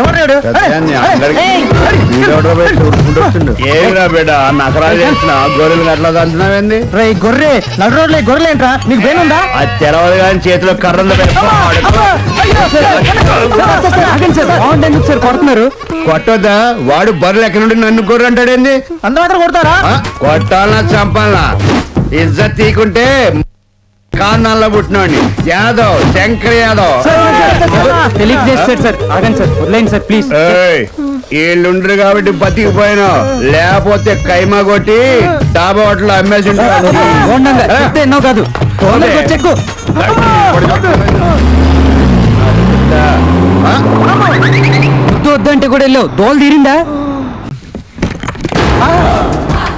ఎవరు ఏమిరా బిడ్డ నకరాలు చేస్తున్నా గొర్రెలు అట్లా దంచున్నావేంది గొర్రె నడు రోడ్లే గొర్రెలు ఏంట్రా నీకు పేనుందా అది తెరవదు కానీ చేతిలో కర్రలు సార్ కొడుతున్నారు కొట్టొద్దా వాడు బర్రెలు ఎక్కడి నుండి నన్ను గొర్రె అంటాడేంది అందరూ కొడతారా కొట్టాలన్నా చంపాలనా ఇజ్జత్ తీకుంటే కారణాల్లో పుట్టినోడిని యాదవ్ శంకర్ యాదవ్ ప్లీజ్ వీళ్ళుండ్రు కాబట్టి బతికిపోయినా లేకపోతే కైమా కొట్టి డాబా హోటల్ అమ్మేసి ఎన్నో కాదు చెక్కు వద్దంటే కూడా వెళ్ళావు దోలు తీరిందా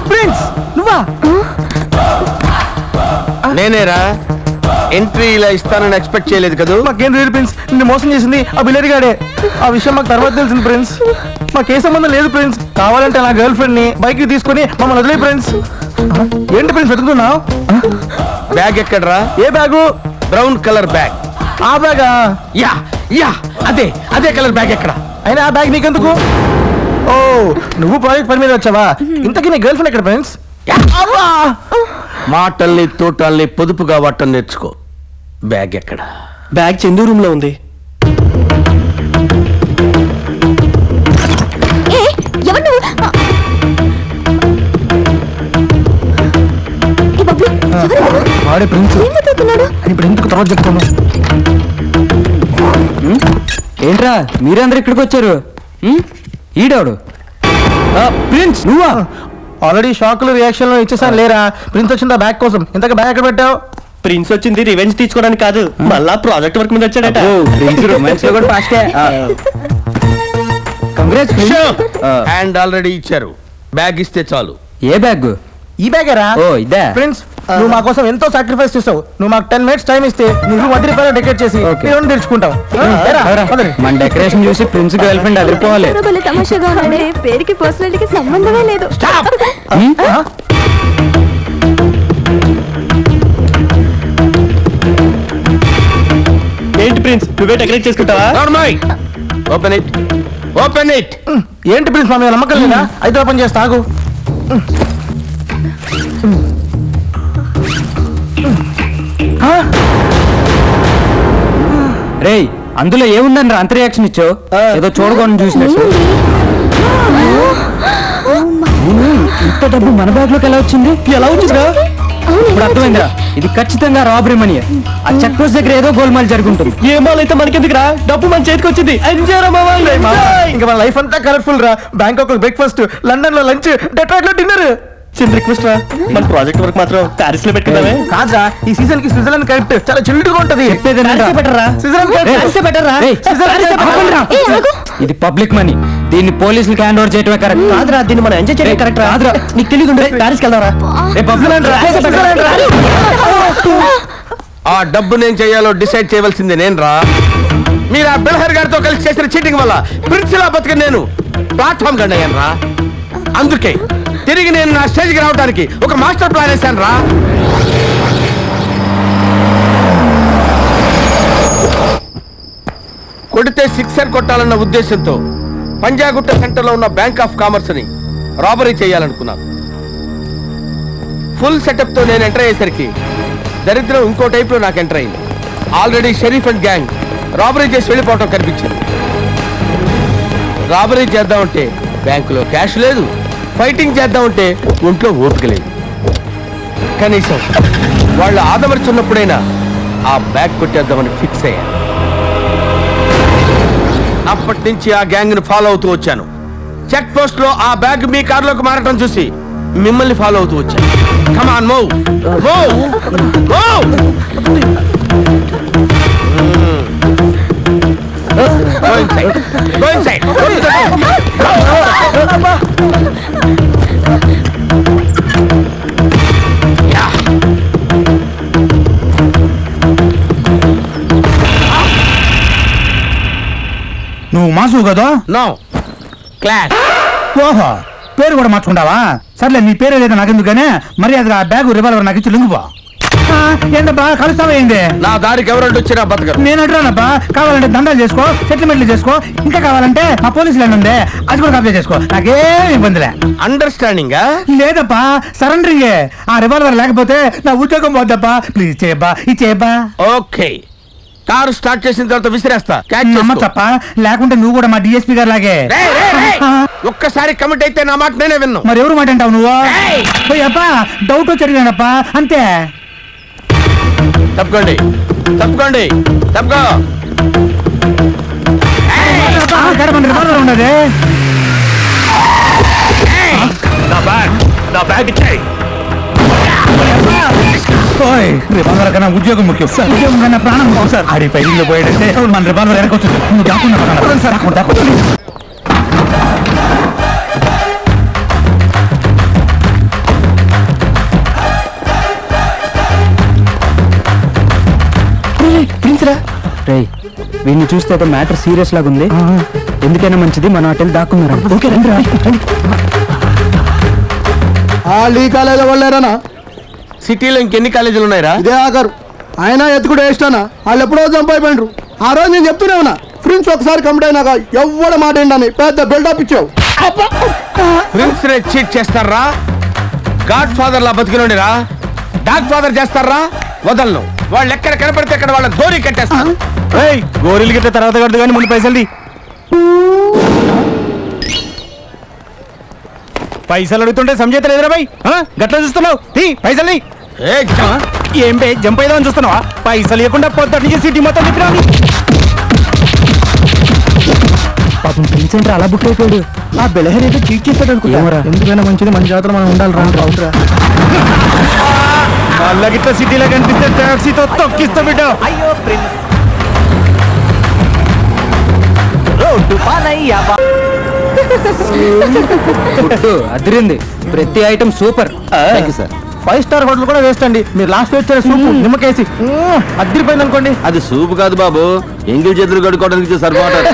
ప్రిన్స్ నువ్వా నేనేరా ఎంట్రీ ఇలా ఇస్తానని ఎక్స్పెక్ట్ చేయలేదు కదా మాకేం లేదు ప్రిన్స్ నిన్ను మోసం చేసింది ఆ బిల్లరిగాడే ఆ విషయం మాకు తర్వాత తెలిసింది ప్రిన్స్ మాకే సంబంధం లేదు ప్రిన్స్ కావాలంటే నా గర్ల్ ఫ్రెండ్ ని బైక్ తీసుకుని మమ్మల్ని వదిలే ప్రిన్స్ ఏంటి ప్రిన్స్ వెతుకుతున్నావు బ్యాగ్ ఎక్కడరా ఏ బ్యాగు బ్రౌన్ కలర్ బ్యాగ్ ఆ బ్యాగా యా యా అదే అదే కలర్ బ్యాగ్ ఎక్కడ అయినా ఆ బ్యాగ్ నీకెందుకు ఓ నువ్వు ప్రాజెక్ట్ పని మీద వచ్చావా ఇంతకీ నీ గర్ల్ ఫ్రెండ్ ఎక్కడ ఫ్రెండ్స్ మాటల్ని తోటల్ని పొదుపుగా వాటం నేర్చుకో బ్యాగ్ ఎక్కడ బ్యాగ్ చందు రూమ్ లో ఉంది వాడే ప్రిన్స్ ఇప్పుడు ఎందుకు తర్వాత చెప్తాను ఏంట్రా మీరందరూ ఇక్కడికి వచ్చారు ఈడాడు ప్రిన్స్ నువ్వా ఆల్రెడీ షాక్లు రియాక్షన్లు ఇచ్చేసాను లేరా ప్రిన్స్ వచ్చిందా బ్యాగ్ కోసం ఇంతక బ్యాగ్ ఎక్కడ పెట్టావు ప్రిన్స్ వచ్చింది రివెంజ్ తీసుకోవడానికి కాదు మళ్ళా ప్రాజెక్ట్ వర్క్ మీద వచ్చాడట హ్యాండ్ ఆల్రెడీ ఇచ్చారు బ్యాగ్ ఇస్తే చాలు ఏ బ్యాగ్ ఈ బ్యాగేరా ఓ ఇదే ఫ్రెండ్స్ నువ్వు మా కోసం ఎంతో సాక్రిఫైస్ చేస్తావు నువ్వు మాకు 10 minutes టైం ఇస్తే నువ్వు 10 రూపాయలు డెకరేట్ చేసి తెరుచుకుంటావు మన డెకరేషన్ చూసి ప్రిన్స్ గర్ల్ ఫ్రెండ్ అదిరిపోవాలి పేరుకి పర్సనాలిటీకి సంబంధమే లేదు ఏంటి ప్రిన్స్ నువ్వే డెకరేట్ చేసుకుంటావా ఓపెన్ ఇట్ ఓపెన్ ఇట్ ఏంటి ప్రిన్స్ మా మీద నమ్మకం లేదా అయితే ఓపెన్ చేస్తా ఆగు రే అందులో ఏముందని అంత రియాక్షన్ ఇచ్చావు ఏదో చూడకుండా చూసినట్టు ఇంత డబ్బు మన బ్యాగ్ లోకి ఎలా వచ్చింది ఇప్పుడు అర్థమైందిరా ఇది ఖచ్చితంగా రాబరీ మనీ ఆ చెక్ పోస్ట్ దగ్గర ఏదో గోల్మాల్ జరుగుతుంది ఏ మాల్ అయితే మనకెందుకురా డబ్బు మన చేతికి వచ్చింది ఇంకా మన లైఫ్ అంతా కలర్ఫుల్ రా బ్యాంకాక్ లో బ్రేక్ఫాస్ట్ లండన్ లో లంచ్ డెట్రాయిట్ లో డిన్నర్ చిన్న రిక్వెస్ట్ రా మన ప్రాజెక్ట్ వర్క్ మాత్రం ప్యారిస్ లో పెట్టుకుందామే కాదా ఈ సీజన్ కి స్విట్జర్లాండ్ కరెక్ట్ చాలా చిల్లుగా ఉంటది ఇది పబ్లిక్ మనీ దీన్ని పోలీసులకు హ్యాండ్ ఓవర్ చేయటమే కరెక్ట్ కాదురా దీన్ని మనం ఎంజాయ్ చేయడం కరెక్ట్ రాదురా నీకు తెలియదు ప్యారిస్కి వెళ్దారా ఆ డబ్బు నేను చేయాలో డిసైడ్ చేయవలసిందే నేను రా మీరు ఆ బిల్హర్ గారితో కలిసి చేసిన చీటింగ్ వల్ల ప్రిన్స్ లా బతికి నేను ప్లాట్ఫామ్ గండి అయ్యాను రా అందుకే తిరిగి నేను నా స్టేజ్కి రావడానికి ఒక మాస్టర్ ప్లాన్ వేశాను రా కొడితే సిక్సర్ కొట్టాలన్న ఉద్దేశంతో పంజాగుట్ట సెంటర్లో ఉన్న బ్యాంక్ ఆఫ్ కామర్స్ ని రాబరీ చేయాలనుకున్నాను ఫుల్ సెటప్ తో నేను ఎంటర్ అయ్యేసరికి దరిద్రం ఇంకో టైప్ లో నాకు ఎంటర్ అయింది already Sharif and gang robbery చేసి వెళ్ళిపోవటం కనిపించింది రాబరీ చేద్దామంటే బ్యాంకులో క్యాష్ లేదు ఫైటింగ్ చేద్దామంటే ఒంట్లో ఓపిక లేదు కనీసం వాళ్ళు ఆదమర్చున్నప్పుడైనా ఆ బ్యాగ్ కొట్టేద్దామని ఫిక్స్ అయ్యాను అప్పటి నుంచి ఆ గ్యాంగ్ ని ఫాలో అవుతూ వచ్చాను చెక్ పోస్ట్ లో ఆ బ్యాగ్ మీ కారులోకి మారటం చూసి మిమ్మల్ని ఫాలో అవుతూ వచ్చాను come on move move move go inside go inside yeah నువ్వు మాసు కదా no class ఓహో పేరు కూడా మార్చుకుంటావా సర్లే నీ పేరే లేదా నాకెందుకనే మరి అది ఆ బ్యాగ్ రివాల్వర్ నాకు ఇచ్చి లింగుపో ఏంటబ్బా కలుస్తామైంది నా దారికి ఎవరంటే వచ్చినా బతకరు. నేను అంటున్నానబ్బా, కావాలంటే దండాలు చేసుకో, సెటిల్మెంట్లు చేసుకో, ఇంకా కావాలంటే మా పోలీసు ల్యాండ్ ఉంది అది కూడా కబ్జా చేసుకో, నాకేం ఇబ్బందిలే. అండర్స్టాండింగ్ లేదప్పా, సరెండరింగే. ఆ రివాల్వర్ లేకపోతే నా ఉద్యోగం పోద్దబ్బా, ప్లీజ్ చేయబ్బా, ఇచ్చేయబ్బా. ఓకే, కారు స్టార్ట్ చేసిన తర్వాత విసిరేస్తా. తప్ప లేకుంటే నువ్వు కూడా మా డిఎస్పీ గారు లాగే. ఒక్కసారి కమిట్ అయితే నా మాట నేనే విన్ను. మరి ఎవరు మాట అంటావు నువ్వు? అబ్బా డౌట్ వచ్చి అడిగానప్పా, అంతే. తప్పుకోండి తప్పుకోండి తప్పుకో. రివాల్వర్ ఉండదు. రివాల్వర్ కన్నా ఉద్యోగం ముఖ్యం, ఉద్యోగం కన్నా ప్రాణం ముఖ్యం సార్. ఆడి పైలో పోయాడంటే మన రివాల్వర్ వెనకొచ్చు. నువ్వు దాక్కున్నా సార్. వీడిని చూస్తే ఒక మ్యాటర్ సీరియస్ లాగా ఉంది. ఎందుకైనా మంచిది మనం అటెల్ దాక్కున్నారు. ఓకే రండి. ఈ కాలేజీలో వాళ్ళేరానా? సిటీలో ఇంకెన్ని కాలేజీలు ఉన్నాయిరా? ఇదే ఆఖరు. ఆయన ఎత్తుకుడు వేస్తానా? వాళ్ళు ఎప్పుడో చంపైపోయినరు. ఆ రోజు నేను చెప్తూనే ఉన్నా, ఫ్రెండ్స్ ఒకసారి కమిట్ అయినాక ఎవ్వడ మాట ఏంటని పెద్ద బిల్డప్ ఇచ్చావు. ఫ్రెండ్స్ నే చీట్ చేస్తారా? గాడ్ ఫాదర్ లా బతికినోడిరా డాగ్ ఫాదర్ చేస్తారా? వదలను. వాళ్ళు ఎక్కడ కనపడితే అక్కడ వాళ్ళ గోరీ కట్టేస్తారు. గోరీలు గిట్ట తర్వాత కడదు కానీ ముందు పైసలు పైసలు అడుగుతుంటే సంజయత లేదురా బాయ్, గట్లా చూస్తున్నావు? పైసలు ఏం బే జంప్ అయిదామని చూస్తున్నావా? పైసలు ఇవ్వకుండా పొద్దుటి నుంచి సిటీ మొత్తం తిప్పినా. పాపం ప్రిన్స్ ఏంట్రా అలా బుక్ అయిపోయాడు. ఆ బెలహర్ ఏదో చీట్ చేస్తాడు అనుకుంటా. ఎందుకైనా మంచిది, మన జాతర మనం ఉండాలి. రావురా వాళ్ళ గిట్ల సిటీలో కనిపిస్తే టాక్సీతో తొక్కిస్తా బిడ్డ. అయ్యో ప్రిన్స్ అదిరింది. ప్రతి ఐటమ్ సూపర్. 5 స్టార్ హోటల్ కూడా వేస్ట్ అండి. మీరు లాస్ట్ వచ్చారు సూప్ నిమ్మకేసి అదిరిపోయింది అనుకోండి. అది సూప్ కాదు బాబు, ఎంగిల్ చేతులు కడుక్కోవడానికి సరిపోతారు.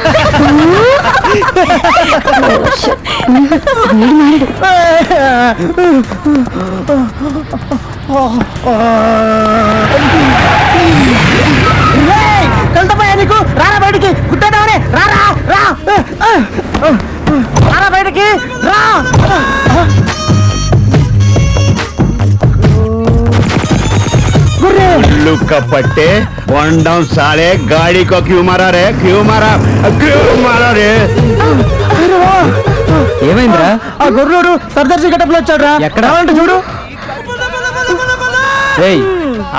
కలుతాపోయా నీకు? రారా బయటికి, గుట్టేదామని రారా రా రారా బయటికి రా. कपट्टे वन डाउन साले गाड़ी को क्यों मारा रे? क्यों मारा रे? ఏమైందిరా? ఆ గొర్రెడు సర్దార్జీ గెటప్లో వచ్చాడురా. ఎక్కడ అంటే చూడు.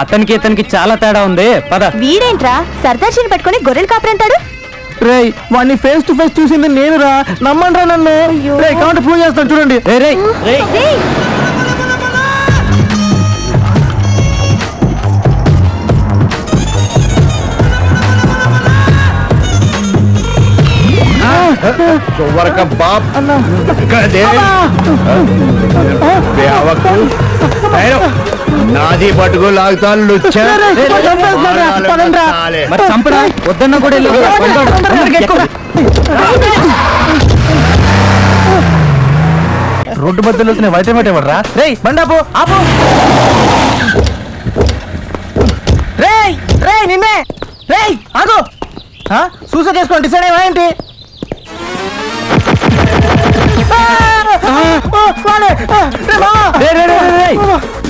అతనికి ఇతనికి చాలా తేడా ఉంది. పద. వీడేంట్రా సర్దార్జీని పట్టుకొని గొర్రెలు కాపరంటాడు? రేయ్ వాడిని ఫేస్ టు ఫేస్ చూసింది నేనురా, నమ్మండ్రా నన్ను. రేయ్ కావాలంటే ప్రూవ్ చేస్తాను చూడండి. सोवर का बाप నాది పట్టుకు లాగుతా చంపడా వద్దన్నా కూడా రోడ్డు మధ్యలో వచ్చిన వైటమేట ఇవ్వడరా. రేయ్ బండాపు ఆపు. రేయ్ రేయ్ నిన్నే. రేయ్ ఆగు. సూసైడ్ చేసుకోండి డిసైడ్ అయ్యా ఏంటి?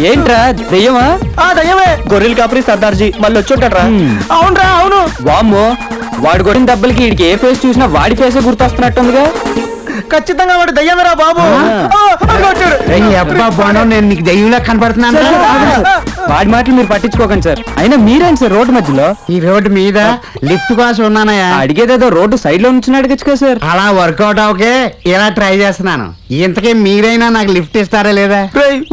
ఏంట్రా దెయ్యమా? దయ్యమే. గొర్రెలు కాపరి సర్దార్జీ మళ్ళీ వచ్చి ఉంటాడ్రా. అవునరా అవును. వామ్మో, వాడు కొట్టిన దెబ్బలకి వీడికి ఏ ఫేస్ చూసినా వాడి ఫేసే గుర్తొస్తున్నట్టుందిగా. ఖచ్చితంగా వాడు దయ్యమేరా బాబు. నేను నీకు దయ్యంలా కనపడుతున్నాను. వాడి మాటలు మీరు పట్టించుకోకండి సార్. అయినా మీరేంటి సార్ రోడ్డు మధ్యలో? ఈ రోడ్డు మీద లిఫ్ట్ కోసం ఉన్నానయ్యా. అడిగేదేదో రోడ్డు సైడ్ లో నుంచి అడగచ్చు కదా సార్. అలా వర్కౌట్ అవకే ఇలా ట్రై చేస్తున్నాను. ఇంతకీ మీరైనా నాకు లిఫ్ట్ ఇస్తారా లేదా?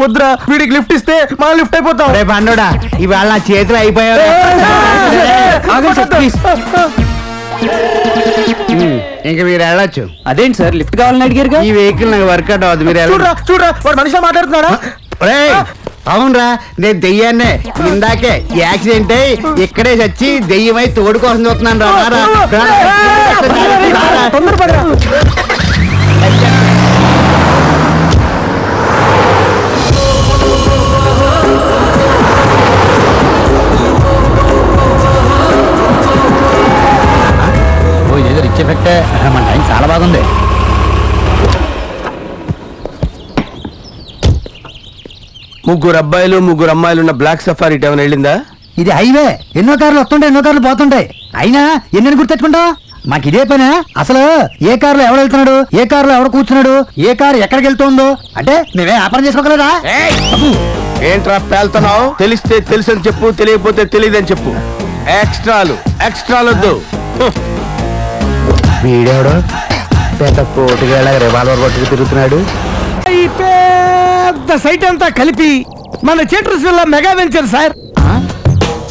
వద్దురా, వీడికి లిఫ్ట్ ఇస్తే మనం లిఫ్ట్ అయిపోతాం. రేపు పండుడా ఇవాళ నా చేతులు అయిపోయారు. ఇంకా మీరు వెళ్ళొచ్చు. అదేంటి సార్ లిఫ్ట్ కావాలని అడిగారు? ఈ వెహికల్ నాకు వర్కౌట్ అవ్వదు. మీరు చూడరా వాడు మనిషి మాట్లాడుతున్నాడా? అవునరా, నేను దెయ్యాన్నే. ఇందాకే యాక్సిడెంట్ అయి ఇక్కడే చచ్చి దెయ్యమై తోడు కోసం చూస్తున్నాను రా. తొందరపడరా. మన టైం చాలా బాగుంది. ముగ్గురు అబ్బాయిలు ముగ్గురు అమ్మాయిలు ఉన్న బ్లాక్ సఫారీ ఏమైనా వెళ్ళిందా? ఇది హైవే, ఎన్నో కార్లు వస్తుంటాయి, ఎన్నో కార్లు పోతుంటాయి. అయినా ఎన్ని గుర్తెట్టుకుంటావు? మాకు ఇదే పనే. అసలు ఏ కారులో ఎవడు వెళ్తున్నాడు, ఏ కారులో ఎవడు కూర్చున్నాడు, ఏ కారు ఎక్కడికి వెళ్తుందో అంటే మేమే వ్యాపారం చేసుకోగలరా? ఏంట్రా పేల్తున్నావు? తెలిస్తే తెలుసని చెప్పు, తెలియకపోతే తెలియదని చెప్పు. ఎక్స్ట్రాలొద్దు. వీడెవడు పెద్ద కోటిగా రివాల్వర్ పట్టుకు తిరుగుతున్నాడు. ఈ పెద్ద సైట్ అంతా కలిపి మన cheaters villa mega venture sir.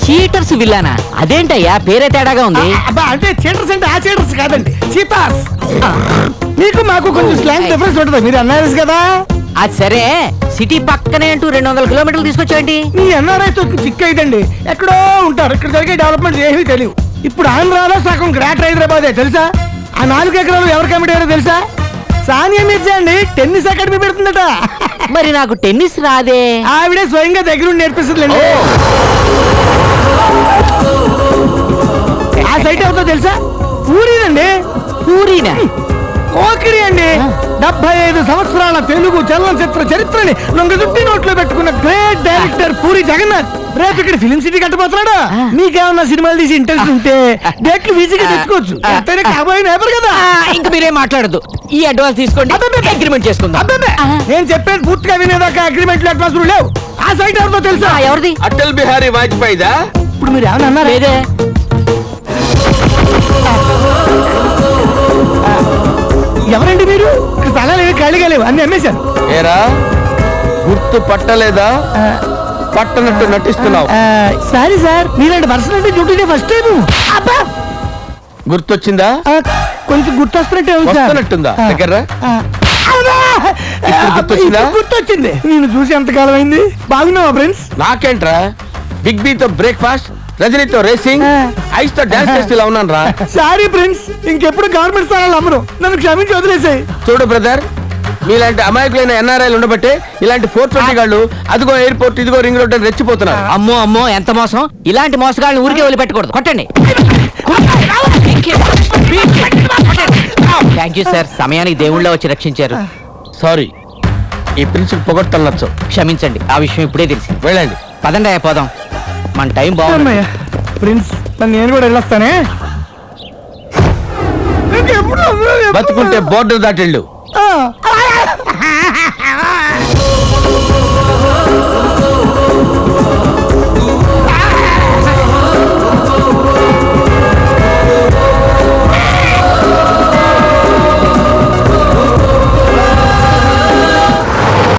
Cheaters విల్లానా? అదేంటయ్యా పేరే తేడాగా ఉంది. అంటే చీటర్స్ అంటే ఆ చీటర్స్ కాదండి, చీతాస్. మీకు మాకు కొంచెం స్లాంగ్ డిఫరెన్స్ ఉంటుంది, మీరు అన్నారు కదా. అది సరే, సిటీ పక్కనే అంటూ 200 కిలోమీటర్లు తీసుకొచ్చేయండి. మీ ఎన్ఆర్ఐతో చిక్ అయిందండి, ఎక్కడో ఉంటారు. ఇక్కడ జరిగే డెవలప్మెంట్ ఏమీ తెలియవు. ఇప్పుడు ఆంధ్రాలో సగం గ్రేటర్ హైదరాబాదే తెలుసా? ఆ 4 ఎకరాలు ఎవరు కమిటీ తెలుసా? సానియా మిర్జా అండి, టెన్నిస్ అకాడమీ పెడుతుందట. మరి నాకు టెన్నిస్ రాదే. ఆవిడే స్వయంగా దగ్గరుండి నేర్పిస్తుందండి. ఆ సైట్ అవుతుందో తెలుసా? పూరీనండి. పూరీనా? కోకిరి అండి. 75 సంవత్సరాల తెలుగు చలనచిత్ర చరిత్రని లొంగజుట్టి నోట్లో పెట్టుకున్న గ్రేట్ డైరెక్టర్ పూరి జగన్నాథ్ రేపు ఇక్కడ ఫిలిం సిటీ కట్టబోతున్నాడు. మీకేమన్నా సినిమాలు తీసి ఇంట్రెస్ట్ ఉంటే డేట్లు ఈజీగా తెచ్చుకోవచ్చు. కాబోయే నేపర్ కదా. ఇంక మీరేం మాట్లాడదు, ఈ అడ్వాన్స్ తీసుకోండి, అగ్రిమెంట్ చేసుకుందాం. నేను చెప్పేది పూర్తిగా వినేదాకా అగ్రిమెంట్ అడ్వాన్స్ లేవు. ఆ సైట్ ఎవరితో తెలుసా? ఎవరిది? అటల్ బిహారీ వాజ్పేయిదా? ఇప్పుడు మీరు ఏమన్నా అన్నారా? లేదే. ఎవరండి మీరు? స్థలాలు ఖాళీగా లేవు, అన్ని అమ్మేశారు. ఏరా గుర్తు పట్టలేదా? పట్టనట్టు నటిస్తున్నావు. సారీ సార్, మీలాంటి పర్సన్ అంటే డ్యూటీ ఫస్ట్ టైం. గుర్తొచ్చిందా? కొంచెం గుర్తొస్తున్నట్టే వస్తున్నట్టుందా? దగ్గర గుర్తొచ్చింది. నేను చూసి ఎంతకాలం అయింది. బాగున్నావా ఫ్రెండ్స్? నాకేంట్రా, బిగ్ బి తో బ్రేక్ఫాస్ట్, రజనీతో రేసింగ్, ఐస్ తో డాన్స్ చేస్తూ ఉన్నాను రా. సారీ ఫ్రెండ్స్, ఇంకెప్పుడు గవర్నమెంట్ స్థానాలు అమ్మరు, నన్ను క్షమించి వదిలేసాయి. చూడు బ్రదర్, మీలాంటి అమాయకులైన ఎన్ఆర్ఐలు ఉండబట్టే ఇలాంటి 420 గాళ్ళు అదిగో ఎయిర్పోర్ట్, ఇదిగో రింగ్ రోడ్ అని రెచ్చిపోతున్నారు. అమ్మో అమ్మో, ఎంత మోసం! ఇలాంటి మోసగాళ్ళని ఊరికే వదిలిపెట్టకూడదు. కొట్టండి. థ్యాంక్ యూ సార్, సమయానికి దేవుళ్ళ వచ్చి రక్షించారు. సారీ, ఈ ప్రిన్సిపల్ పొగడ్తలు నచ్చవు. క్షమించండి, ఆ విషయం ఇప్పుడే తెలిసి. వెళ్ళండి. పదండి అయ్యా, పోదాం. మన టైం బాగుంది. ప్రిన్స్, నేను కూడా వెళ్ళొస్తానే. బతుకుంటే బోర్డర్ దాటెళ్ళు.